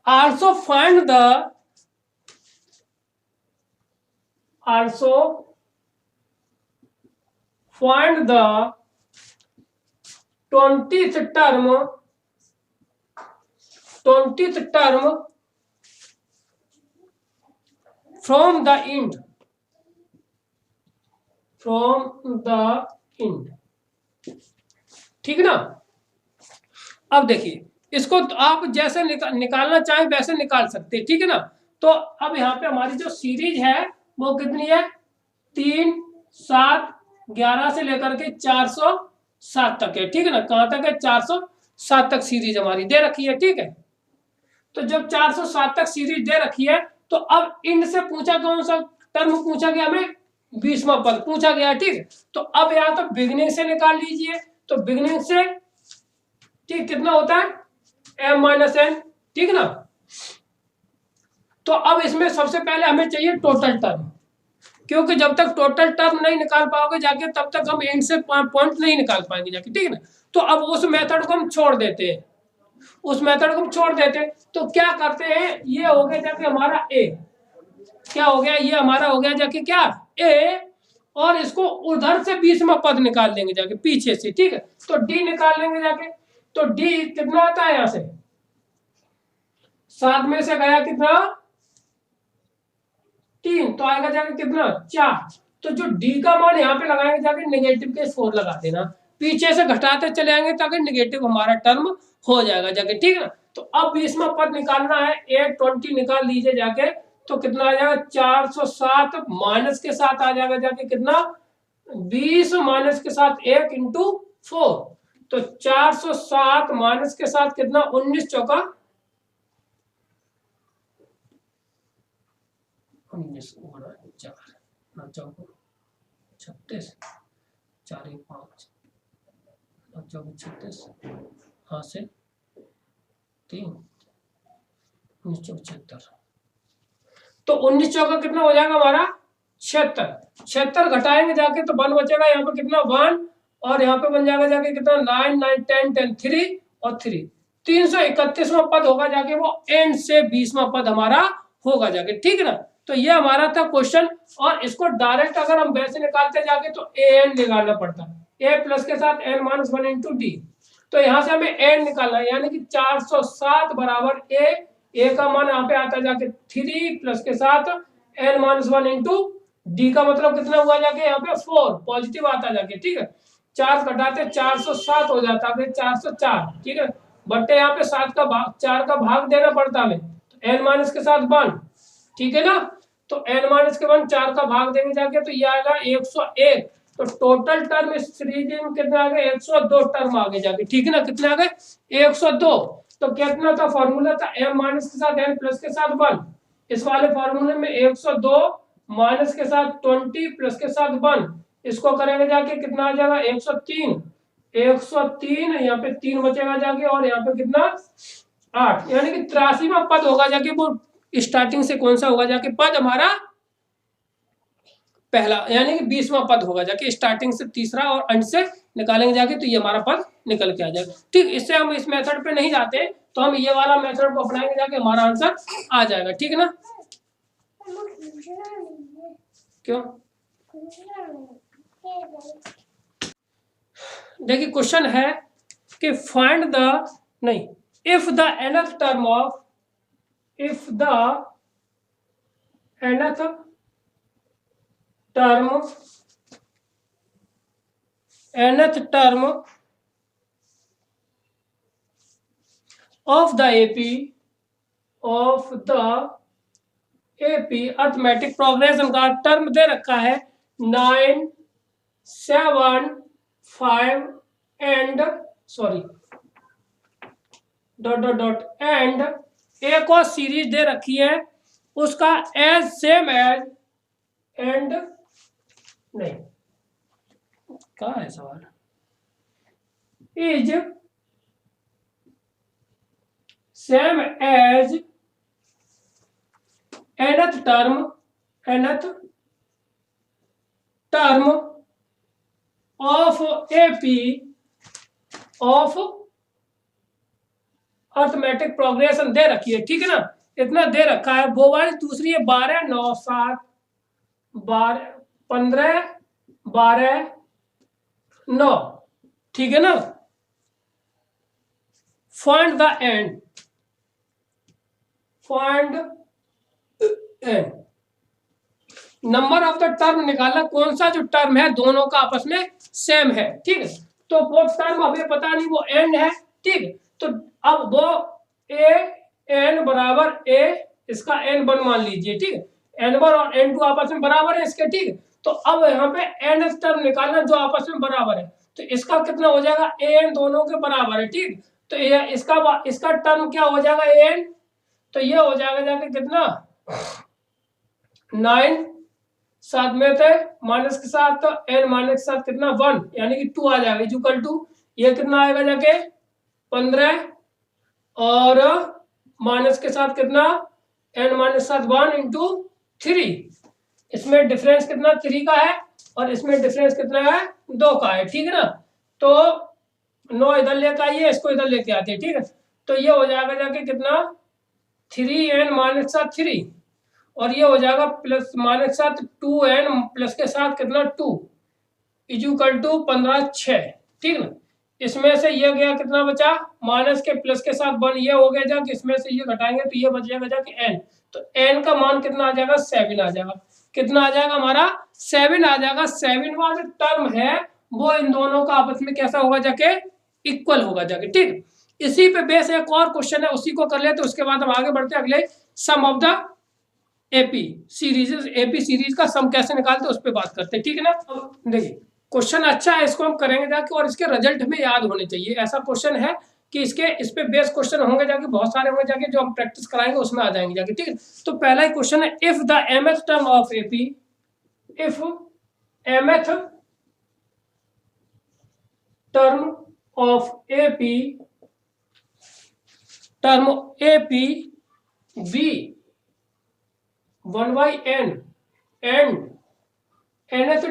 also find the the 20th term from the end, ठीक है ना। अब देखिए इसको तो आप जैसे निकालना चाहें वैसे निकाल सकते हैं, ठीक है ना। तो अब यहाँ पे हमारी जो सीरीज है वो कितनी है, 3 7 11 से लेकर के 407 तक है, ठीक है ना। कहाँ तक है, 407 तक सीरीज हमारी दे रखी है, ठीक है। तो जब 407 तक सीरीज दे रखी है तो अब इंड से पूछा कौन सा टर्म पूछा गया, हमें 20वां पद पूछा गया, ठीक है। तो अब यहाँ तो बिगिनिंग से निकाल लीजिए, तो बिगिनिंग से ठीक कितना होता है m-n, ठीक है ना। तो अब इसमें सबसे पहले हमें चाहिए टोटल टर्म, क्योंकि जब तक टोटल टर्म नहीं निकाल पाओगे जाके तब तक हम एंड से पॉइंट नहीं निकाल पाएंगे जाके, ठीक है ना। तो अब उस मेथड को हम छोड़ देते हैं, उस मेथड को हम छोड़ देते हैं। तो क्या करते हैं, ये हो गया जाके हमारा ए, क्या हो गया, ये हमारा हो गया जाके क्या ए, और इसको उधर से 20वां पद निकाल लेंगे जाके पीछे से, ठीक है। तो डी निकाल लेंगे जाके, तो डी कितना आता है, यहां से 7 में से गया कितना 3, तो आएगा जाके कितना 4। तो जो डी का मान यहाँ पे लगाएंगे जाके नेगेटिव के 4 लगा देना, पीछे से घटाते चले आएंगे ताकि नेगेटिव हमारा टर्म हो जाएगा जाके, ठीक है ना। तो अब 20वां पद निकालना है, 820 निकाल लीजिए जाके, तो कितना आ जाएगा 407 माइनस के साथ आ जाएगा जाके कितना 20 माइनस के साथ 1 इंटू 4, तो 407 माइनस के साथ कितना 19 चौका 19 4 चौको 36 4 5 चौको 36, हाँ से 3 19 चौको 76, तो 19 चौका कितना हो जाएगा हमारा 76। 76 घटाएंगे जाके तो 1 बचेगा, यहाँ पे कितना 1, और यहाँ पे बन जाएगा जाके कितना 9 9 10 10 3 और 3, 331वां पद होगा जाके, वो एंड से 20वां पद हमारा होगा जाके, ठीक है ना। तो ये हमारा था क्वेश्चन, और इसको डायरेक्ट अगर हम वैसे निकालते जाके तो ए एन निकालना पड़ता, ए प्लस के साथ एन माइनस 1 इंटू डी। तो यहाँ से हमें एन निकालना है, यानी कि 407 बराबर ए का मान यहाँ पे आता है जाके 3 प्लस के साथ एन माइनस 1 इंटू डी का मतलब कितना हुआ जाके यहाँ पे 4 पॉजिटिव आता जाके, ठीक है। 4 घटाते 407 हो जाता है 404, ठीक है, बट्टे यहाँ पे 7 का भाग 4 का भाग देना पड़ता हमें, तो एन माइनस के साथ 1, ठीक है ना। तो एन माइनस के 1 4 का भाग देंगे जाके, तो ये आएगा 101। तो टोटल टर्म इस सीरीज में कितना आ गया 102 टर्म आगे जाके, ठीक है ना, कितने आ गए 102। तो कितना था फॉर्मूला था m माइनस के साथ n प्लस के साथ 1, इस वाले फॉर्मूले में 102 माइनस के साथ 20 प्लस के साथ 1, इसको करेंगे जाके कितना आ जाएगा 103, 103 यहाँ पे 3 बचेगा जाके, और यहाँ पे कितना 8, यानी कि 83वां पद होगा जाके, वो स्टार्टिंग से कौन सा होगा जाके पद हमारा पहला, यानी कि 20वां पद होगा जाके, स्टार्टिंग से तीसरा और अंत से निकालेंगे जाके, तो ये हमारा पद निकल के आ जाएगा, ठीक। इससे हम इस मेथड पे नहीं जाते, तो हम ये वाला मेथड को अपनाएंगे जाके, हमारा आंसर आ जाएगा, ठीक है ना। क्यों, देखिए क्वेश्चन है कि फाइंड द, नहीं, if the nth term of, if the nth term of the AP arithmetic progression का टर्म दे रखा है 9 7 5 and sorry dot dot dot and एक और सीरीज दे रखी है, उसका एज सेम एज एंड नहीं, कहाँ है सवाल, is same as nth term of AP of arithmetic progression दे रखी है, ठीक है ना, इतना दे रखा है। वो वाली दूसरी है 12 9 7 12 15 12 9, ठीक है ना। Find the end, number of the term निकाला, कौन सा जो टर्म है दोनों का आपस में सेम है, ठीक है। तो वो टर्म हमें पता नहीं, वो एंड है, ठीक है। तो अब वो ए एन बराबर ए, इसका एन वन मान लीजिए, ठीक है, एन वन और एन टू आपस में बराबर है इसके, ठीक है। तो अब यहाँ पे एन टर्म निकालना जो आपस में बराबर है, तो इसका कितना हो जाएगा ए एन दोनों के बराबर है, ठीक। तो इसका टर्म क्या हो जाएगा ए एन, तो ये हो जाएगा जाके कितना 9 साथ में थे माइनस के साथ, तो एन माइनस के साथ कितना 1, यानी कि 2 आ जाएगा इक्वल टू, ये कितना आएगा जाके 15, और माइनस के साथ कितना एन माइनस के साथ 1 इंटू 3, इसमें डिफरेंस कितना 3 का है और इसमें डिफरेंस कितना है 2 का है, ठीक है ना। तो 9 इधर लेकर आइए, इसको इधर लेके आते हैं, ठीक है। तो ये हो जाएगा जाके कितना 3n माइनस 3 और ये हो जाएगा प्लस माइनस 2n प्लस के साथ कितना 2 इक्वल टू 15 6, ठीक ना। इसमें से ये गया कितना बचा माइनस के प्लस के साथ 1 ये हो गया जाके, इसमें से ये घटाएंगे तो ये बच जाएगा जाके n। तो n का मान कितना आ जाएगा 7 आ जाएगा। कितना आ जाएगा हमारा 7 आ जाएगा। 7 वाला टर्म है वो इन दोनों का आपस में कैसा होगा जाके इक्वल होगा जाके, ठीक। इसी पे बेस एक और क्वेश्चन है, उसी को कर लेते, उसके बाद हम आगे बढ़ते हैं अगले सम ऑफ द एपी सीरीज का सम कैसे निकालते हैं उस पर बात करते हैं, ठीक है ना। अब देखिए क्वेश्चन अच्छा है, इसको हम करेंगे जाके और इसके रिजल्ट हमें याद होने चाहिए। ऐसा क्वेश्चन है कि इस पे बेस क्वेश्चन होंगे जाके, बहुत सारे होंगे जाके जो हम प्रैक्टिस कराएंगे उसमें आ जाएंगे जाके, ठीक है। तो पहला ही क्वेश्चन है, if the mth term of AP, if mth term of AP be 1/n and nth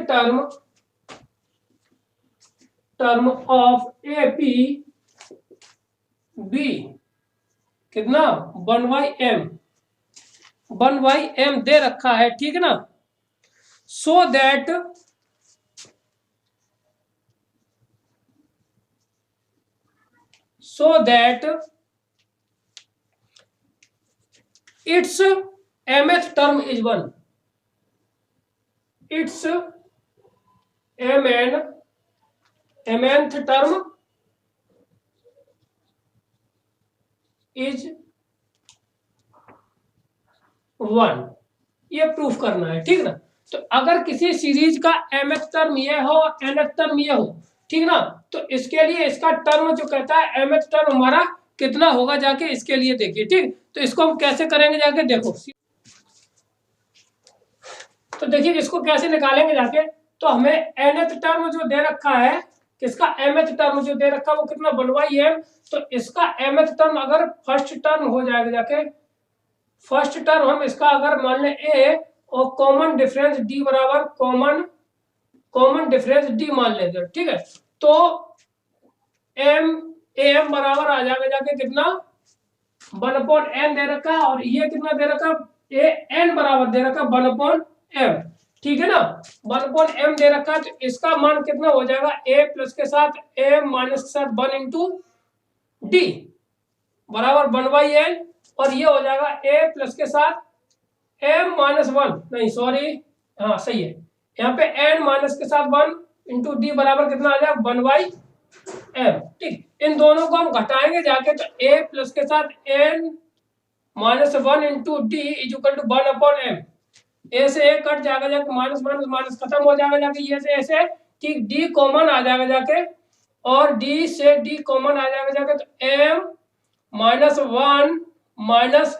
term of AP be कितना 1/m दे रखा है, ठीक है ना। So that it's mth term is 1, it's mnth term is 1, ये प्रूफ करना है, ठीक ना। तो अगर किसी सीरीज का mth टर्म ये हो और nth टर्म ये हो, ठीक ना, तो इसके लिए इसका टर्म जो कहता है mth टर्म हमारा कितना होगा जाके, इसके लिए देखिए, ठीक। तो इसको हम कैसे करेंगे जाके देखो, तो देखिए इसको कैसे निकालेंगे जाके। तो हमें nth टर्म जो दे रखा है, किसका mth टर्म जो दे रखा है वो कितना 1/m, तो इसका mth टर्म अगर फर्स्ट टर्म हो जाएगा जाके, फर्स्ट टर्म हम इसका अगर मान लें a और कॉमन डिफरेंस d बराबर कॉमन डिफरेंस d मान लेते हैं, ठीक है। तो am बराबर आ जाएगा जाके कितना 1/n दे रखा है और ये कितना दे रखा है n बराबर दे रखा 1/m, ठीक है ना। 1/m दे रखा है तो इसका मान कितना हो जाएगा a प्लस के साथ a माइनस के साथ 1 इंटू d बराबर 1/n और ये हो जाएगा a प्लस के साथ m माइनस 1, नहीं सॉरी, हाँ सही है, यहाँ पे n माइनस के साथ 1 इंटू d बराबर कितना आ जाएगा 1/m, ठीक। इन दोनों को हम घटाएंगे जाके तो a प्लस के साथ n minus 1 into d is equal to 1/m, a से ए कट जाएगा जाके, माइनस माइनस माइनस खत्म हो जाएगा जाके, ये से ऐसे, ठीक। डी कॉमन आ जाएगा जाके और डी से डी कॉमन आ जाएगा जाके, तो एम माइनस 1 माइनस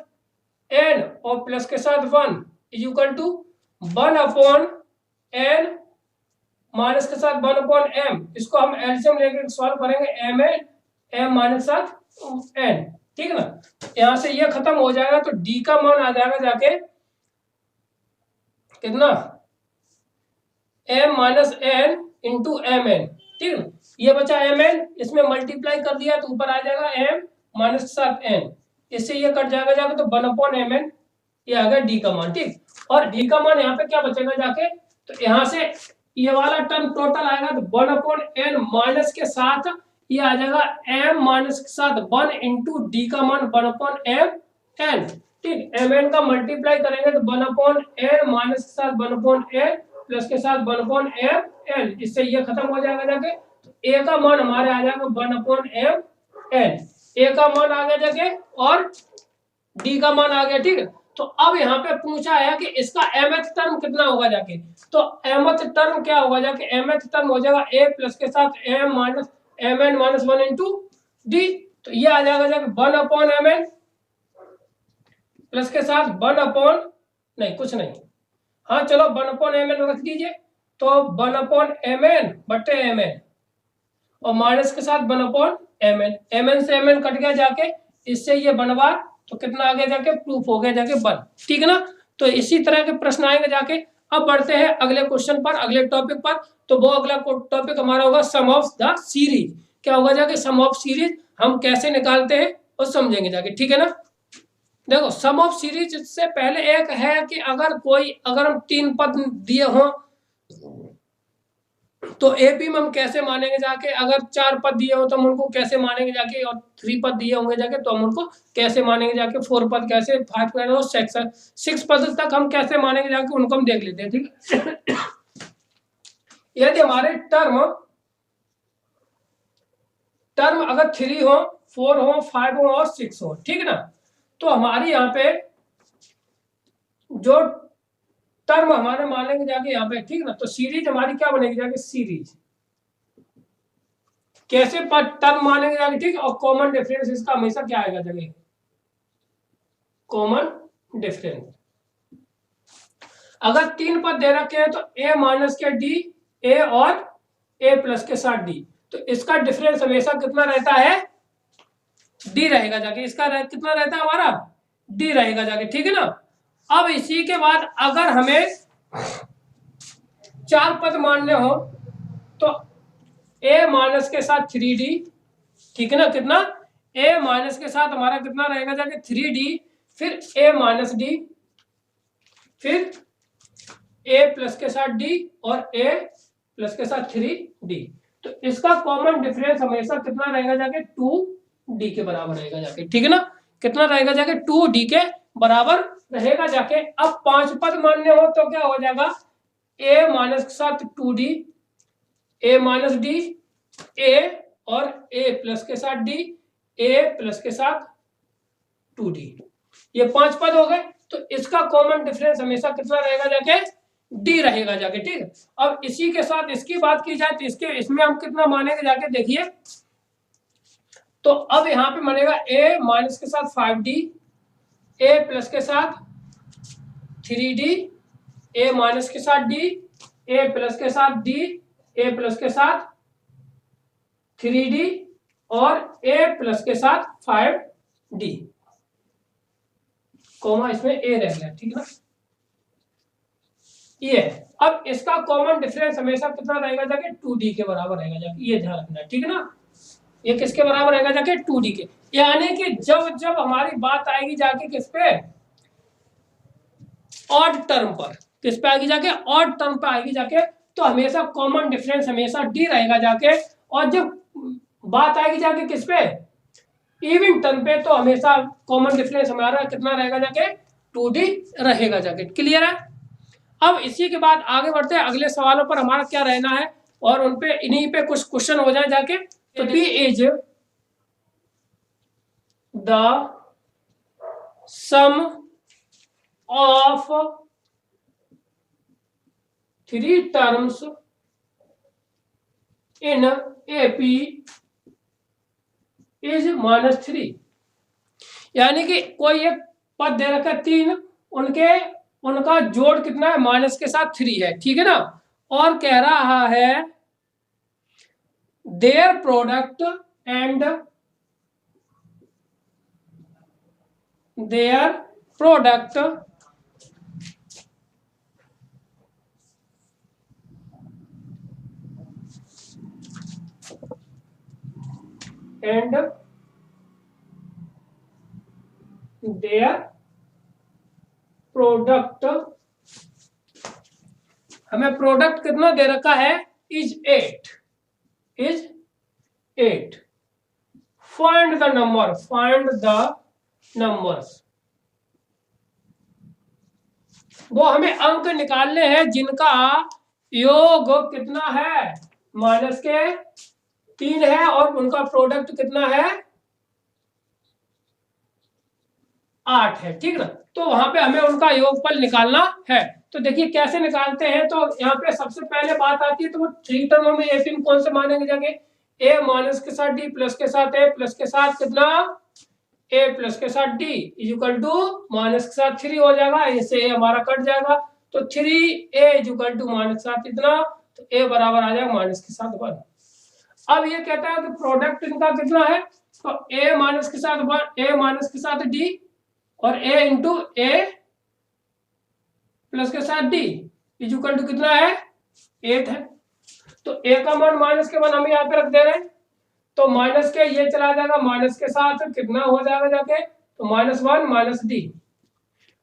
एन और प्लस के साथ 1 is equal to 1/n minus के साथ 1/m। इसको हम एलसीएम लेकर सॉल्व करेंगे, एम माइनस साथ एन, ठीक ना। यहां से ये खत्म हो जाएगा तो डी का मान आ जाएगा जाके कितना m minus n into m n, ठीक है। ये बचा एम एन, इसमें मल्टीप्लाई कर दिया तो ऊपर आ जाएगा m माइनस के साथ n, इससे ये कट जाएगा जाके तो 1/mn, ये आ गया d का मान, ठीक। और d का मान यहाँ पे क्या बचेगा जाके, तो यहाँ से ये वाला टर्म टोटल आएगा तो 1/n माइनस के साथ ये आ जाएगा m माइनस के साथ 1 इंटू डी का मान 1/mn, ठीक। mn का मल्टीप्लाई करेंगे तो 1/n माइनस के साथ 1/n प्लस के साथ 1/mn, इससे ये खत्म हो जाएगा जाके, तो a का मान हमारे आ जाएगा 1/mn, a का मान आ गया जाके और d का मान आ गया, ठीक है। तो अब यहाँ पे पूछा है कि इसका mth टर्म कितना होगा जाके, तो mth टर्म क्या होगा जाके, mth टर्म हो जाएगा a प्लस के साथ m minus mn minus 1 into d, तो ये आ जाएगा जाके 1/mn प्लस के साथ 1/, नहीं कुछ नहीं, हाँ चलो 1/mn रख दीजिए, तो 1/mn बटे mn और माइनस के साथ 1/mn, mn से mn कट गया जाके, इससे ये बनवा तो कितना आ गया जाके, प्रूफ हो गया जाके 1, ठीक है ना। तो इसी तरह के प्रश्न आएंगे जाके। अब बढ़ते हैं अगले क्वेश्चन पर, अगले टॉपिक पर। तो वो अगला टॉपिक हमारा होगा सम ऑफ द सीरीज। क्या होगा जाके सम ऑफ सीरीज हम कैसे निकालते हैं और समझेंगे जाके, ठीक है ना। देखो सम ऑफ सीरीज से पहले एक है कि अगर हम 3 पद दिए हों तो एपी में हम कैसे मानेंगे जाके, अगर 4 पद दिए हो तो हम उनको कैसे मानेंगे जाके, और 3 पद दिए होंगे जाके तो हम उनको कैसे मानेंगे जाके, 4 पद कैसे, 5 पद और 6 पद तक हम कैसे मानेंगे जाके, उनको हम देख लेते हैं, ठीक है। यदि हमारे टर्म अगर 3 हो, 4 हो, 5 हो और 6 हो, ठीक है ना, तो हमारी यहाँ पे जो टर्म हमारे मानेंगे जाके यहाँ पे, ठीक ना, तो सीरीज हमारी क्या बनेगी जाके, सीरीज कैसे टर्म मानेंगे जाके, ठीक। और कॉमन डिफरेंस इसका हमेशा क्या आएगा जाके, कॉमन डिफरेंस। अगर 3 पद दे रखे हैं तो a माइनस के डी, a और a प्लस के साथ d, तो इसका डिफरेंस हमेशा कितना रहता है, d रहेगा जाके। इसका कितना रहता है हमारा, d रहेगा जाके, ठीक है ना। अब इसी के बाद अगर हमें 4 पद मानने हो तो a माइनस के साथ 3d, ठीक है ना, कितना, a माइनस के साथ हमारा कितना रहेगा जाके 3d, फिर a माइनस d, फिर a प्लस के साथ d और a प्लस के साथ 3d। तो इसका कॉमन डिफरेंस हमेशा कितना रहेगा जाके, 2d के बराबर रहेगा जाके, ठीक है ना। कितना रहेगा जाके, 2d के बराबर रहेगा जाके। अब 5 पद मानने हो तो क्या हो जाएगा, a माइनस के साथ 2d, a minus d, a और a प्लस के साथ d, a प्लस के साथ 2d। ये 5 पद हो गए। तो इसका कॉमन डिफरेंस हमेशा कितना रहेगा जाके, d रहेगा जाके, ठीक है। अब इसी के साथ इसकी बात की जाए तो इसमें हम कितना मानेंगे जाके, देखिए तो अब यहाँ पे मानेगा a माइनस के साथ 5d, a प्लस के साथ 3d, a माइनस के साथ d, a प्लस के साथ d, a प्लस के साथ 3d और a प्लस के साथ 5d, कॉमा इसमें a रह गया, ठीक है ना। ये अब इसका कॉमन डिफरेंस हमेशा कितना रहेगा जाके, 2d के बराबर रहेगा जाके, ये ध्यान रखना, ठीक है ना। ये किसके बराबर रहेगा जाके, 2d के। यानी कि जब जब हमारी बात आएगी जाके किस पे, ऑड टर्म पर, किस पे आएगी जाके, ऑड टर्म पे आएगी जाके, तो हमेशा कॉमन डिफरेंस हमेशा d रहेगा जाके। और जब बात आएगी जाके किस पे, इवन टर्म पे, तो हमेशा कॉमन डिफरेंस हमारा कितना रहेगा जाके, 2d रहेगा जाके। क्लियर है। अब इसी के बाद आगे बढ़ते हैं अगले सवालों पर हमारा क्या रहना है, और उन पे इन्हीं पे कुछ क्वेश्चन हो जाए जाके। तो p is the sum of 3 terms in AP is -3। यानी कि कोई एक पद दे रखा है 3, उनका जोड़ कितना है, माइनस के साथ 3 है, ठीक है ना। और कह रहा है their product and their product and their product, हमें प्रोडक्ट कितना दे रखा है, is 8, is 8। Find the number, find the numbers, वो हमें अंक निकालने हैं जिनका योग कितना है, माइनस के 3 है, और उनका प्रोडक्ट कितना है, 8 है, ठीक ना। तो वहां पे हमें उनका योगफल निकालना है। तो देखिए कैसे निकालते हैं। तो यहाँ पे सबसे पहले बात आती है, तो वो 3 टर्म में ए कौन से मानेंगे जाके, a माइनस के साथ d प्लस के साथ a प्लस के साथ कितना, a प्लस के साथ d is equal to minus के साथ 3 हो जाएगा, इससे a हमारा कट जाएगा, तो 3a is equal to minus के साथ इतना, तो a बराबर आ जाएगा माइनस के साथ 1। अब ये कहता है कि प्रोडक्ट इनका कितना है, तो a माइनस के साथ 1, a माइनस के साथ d और a इंटू a प्लस के साथ d, इज इक्वल टू कितना है 8 है। तो ए का मान माइनस के 1 हम यहाँ पे रख दे रहे हैं, तो माइनस के ये चला जाएगा माइनस के साथ, कितना हो जाएगा जाके, तो -1 माइनस डी,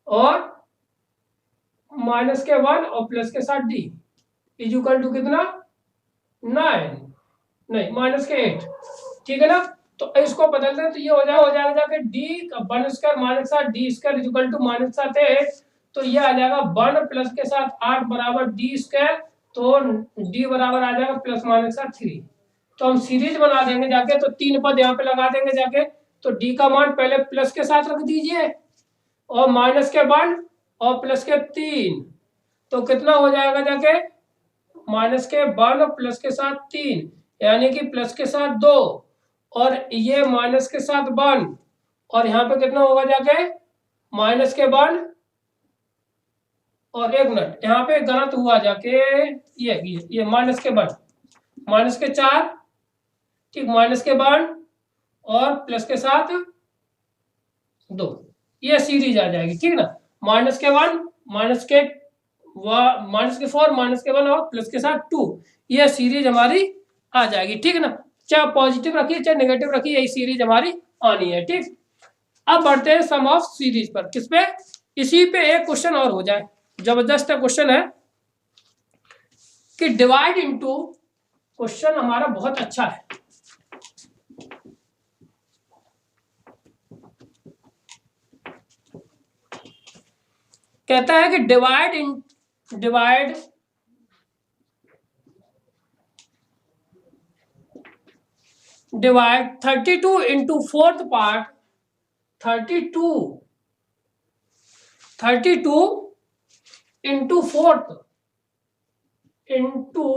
और माइनस के 1 और प्लस के साथ डी इज इक्वल टू कितना 9, नहीं माइनस के 8, ठीक है ना। तो इसको बदल दें तो ये हो जाएगा जाके डी का 1 square minus 7 d square is equal to minus 7 8, तो ये आ जाएगा 1 प्लस के साथ 8 बराबर डी स्क्वायर, तो डी बराबर आ जाएगा प्लस माइनस 3। तो हम सीरीज बना देंगे जाके, तो 3 पद यहाँ पे लगा देंगे जाके, तो डी का मान पहले प्लस के साथ रख दीजिए और माइनस के 1 और प्लस के 3, तो कितना हो जाएगा जाके माइनस के 1 प्लस के साथ 3 यानी कि प्लस के साथ 2, और ये माइनस के साथ 1, और यहाँ पे कितना होगा जाके माइनस के 1 और 1 मिनट यहाँ पे गलत हुआ जाके, ये माइनस के 1 माइनस के 4, ठीक, माइनस के 1 और प्लस के साथ 2, ये सीरीज आ जाएगी, ठीक ना। माइनस के 1 माइनस के 4 माइनस के 1 और प्लस के साथ 2, ये सीरीज हमारी आ जाएगी, ठीक ना। चाहे पॉजिटिव रखिए चाहे नेगेटिव रखिए, यही सीरीज हमारी आनी है, ठीक। अब बढ़ते हैं सम ऑफ सीरीज पर, किस पे, इसी पे एक क्वेश्चन और हो जाए, जबरदस्त क्वेश्चन है कि डिवाइड इनटू, क्वेश्चन हमारा बहुत अच्छा है। कहता है कि divide 32 into 4th part, 32 into 4th into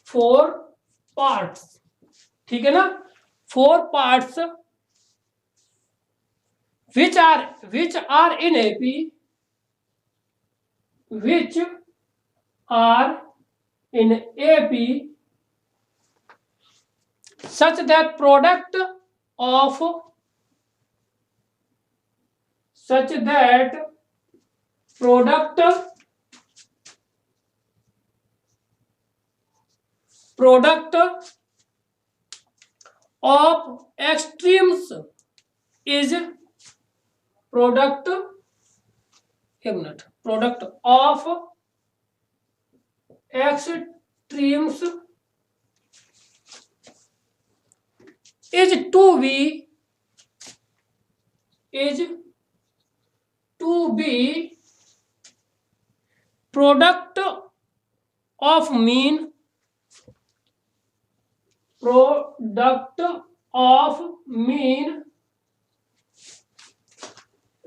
4 parts, ठीक है ना, 4 parts which are in AP, which are in AP such that product of extremes is product of extremes is to be product of mean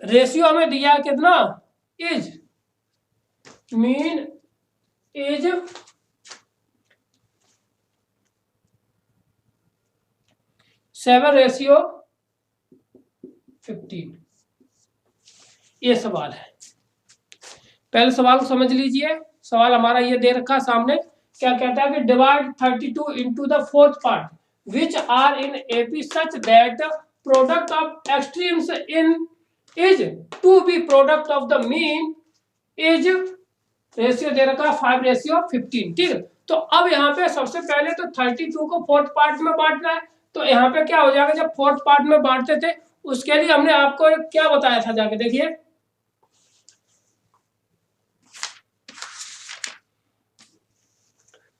ratio हमें दिया कितना, इज मीन इज 7:15, ये सवाल है। पहले सवाल को समझ लीजिए, सवाल हमारा ये दे रखा सामने, क्या कहता है कि divide 32 into the 4th part which are in AP such that product of extremes in is to be product of the mean is, ratio दे रखा 5:15, ठीक है। तो अब यहाँ पे सबसे पहले तो 32 को 4th पार्ट में बांटना है, तो यहाँ पे क्या हो जाएगा, जब 4th पार्ट में बांटते थे उसके लिए हमने आपको क्या बताया था, जाके देखिए,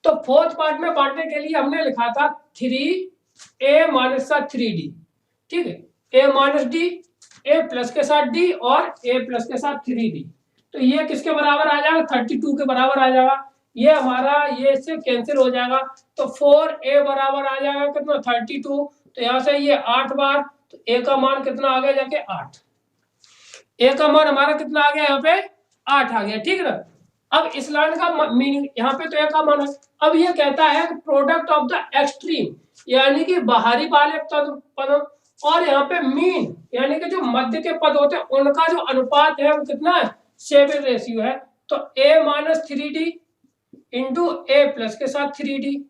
तो 4th पार्ट में बांटने के लिए हमने लिखा था 3a माइनस 3d, ठीक है, a minus D, a plus के साथ d और a प्लस के साथ 3d, तो ये किसके बराबर आ जाएगा, 32 के बराबर आ जाएगा, ये हमारा ये इससे कैंसिल हो जाएगा, तो 4a बराबर आ जाएगा कितना 32, तो यहाँ से ये 8 बार, तो a का मान कितना आ गया जाके 8, a का मान हमारा कितना आ गया यहाँ पे 8 आ गया, ठीक है ना। अब इस लाइन का मीनिंग यहाँ पे तो a का मान है, अब ये कहता है प्रोडक्ट ऑफ द एक्सट्रीम यानी कि बाहरी वाले पद और यहाँ पे मीन यानी कि जो मध्य के पद होते हैं उनका जो अनुपात है वो कितना है, 7 रेशियो है, तो a minus 3d into a plus के साथ 3d,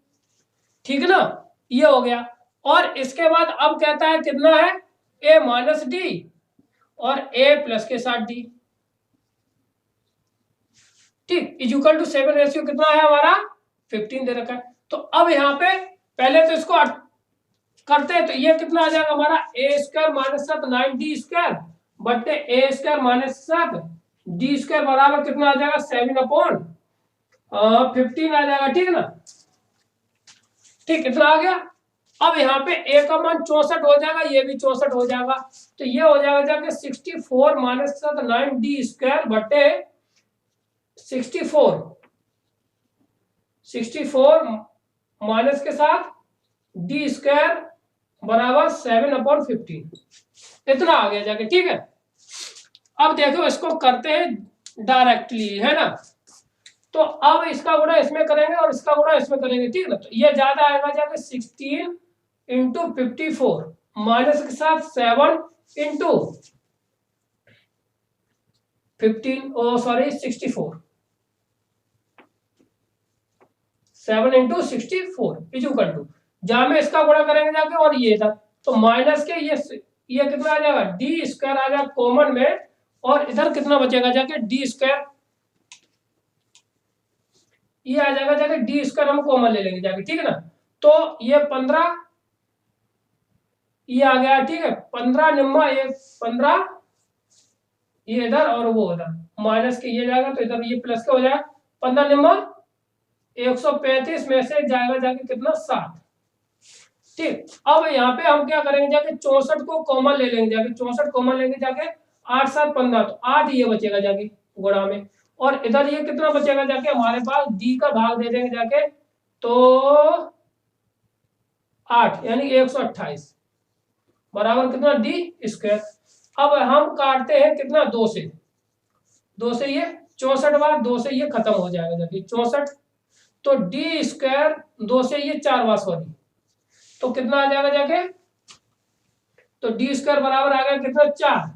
ठीक है ना, ये हो गया। और इसके बाद अब कहता है कितना है ए माइनस डी और ए प्लस के साथ डी, ठीक, इक्वल टू 7 रेशियो कितना है हमारा 15 दे रखा है। तो अब यहाँ पे पहले तो इसको करते हैं, तो ये कितना आ जाएगा हमारा ए स्क्वायर माइनस 7 9d स्क्वायर बटे ए स्क्वायर माइनस 7 डी स्क्वायर बराबर कितना आ जाएगा 7/15 आ जाएगा, ठीक है ना, ठीक, कितना आ गया। अब यहाँ पे ए का मान 64 हो जाएगा, ये भी 64 हो जाएगा, तो ये हो जाएगा जाके 64 माइनस 7 9d स्क्वायर बटे 64 माइनस के साथ डी स्क्वायर बराबर 7/15, इतना आ गया जाके, ठीक है। अब देखो इसको करते हैं डायरेक्टली, है ना, तो अब इसका गुणा इसमें करेंगे और इसका गुणा इसमें करेंगे, ठीक है ना, तो ये ज्यादा आएगा जाके 16 इंटू 54 माइनस के साथ 7 इंटू 64 7 इंटू 64 इक्वल टू, जहां में इसका गुणा करेंगे जाके और ये था, तो माइनस के ये कितना आ जाएगा डी स्क्वायर आ जाएगा कॉमन में, और इधर कितना बचेगा जाके डी स्क्वायर, ये आ जाएगा जाके डी स्क्वायर हम कॉमन ले लेंगे जाके, ठीक है ना, तो ये 15 ये आ गया, ठीक है, 15 निम्मा ये 15 ये इधर और वो उधर माइनस के ये जाएगा, तो इधर ये प्लस का हो जाएगा 15 निम्मा 135 में से जाएगा जाके कितना 7, ठीक। अब यहाँ पे हम क्या करेंगे जाके 64 को कॉमन ले लेंगे जाके, 64 कॉमन लेंगे जाके 8 7 15, तो 8 ये बचेगा जाके गुणा में, और इधर ये कितना बचेगा जाके हमारे पास डी का भाग दे देंगे जाके, तो 8 यानी 128 बराबर कितना डी स्क्वायर। अब हम काटते हैं कितना 2 से ये 64 बार 2 से ये खत्म हो जाएगा जाके 64, तो डी स्क्वायर 2 से ये 4 बार सॉरी, तो कितना आ जाएगा जाके, तो डी स्क्वायर बराबर आ गया कितना 4,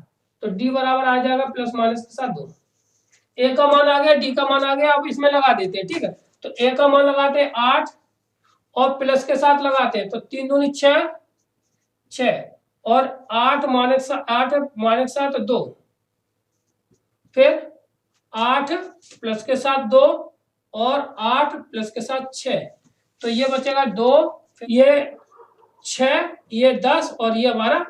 तो डी बराबर आ जाएगा प्लस माइनस के साथ 2, ए का मान आ गया डी का मान आ गया, अब इसमें लगा देते हैं, ठीक है, तो ए का मान लगाते हैं 8 और प्लस के साथ लगाते हैं, तो 3 दूनी 6 और 8 माइनस 7 2, फिर 8 प्लस के साथ 2 और 8 प्लस के साथ 6, तो ये बचेगा 2, ये 6 ये 10 और ये हमारा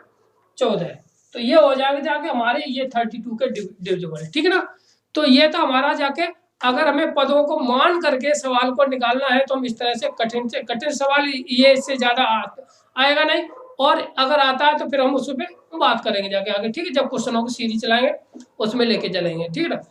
14, तो ये हो जाएगा जाके हमारे ये 32 के डिविजिबल है, ठीक है ना। तो ये तो हमारा जाके, अगर हमें पदों को मान करके सवाल को निकालना है तो हम इस तरह से कठिन सवाल ये इससे ज्यादा आएगा नहीं, और अगर आता है तो फिर हम उस पर बात करेंगे जाके आगे, ठीक है, जब क्वेश्चनों की सीरीज चलाएंगे उसमें लेके चलेंगे, ठीक है ना।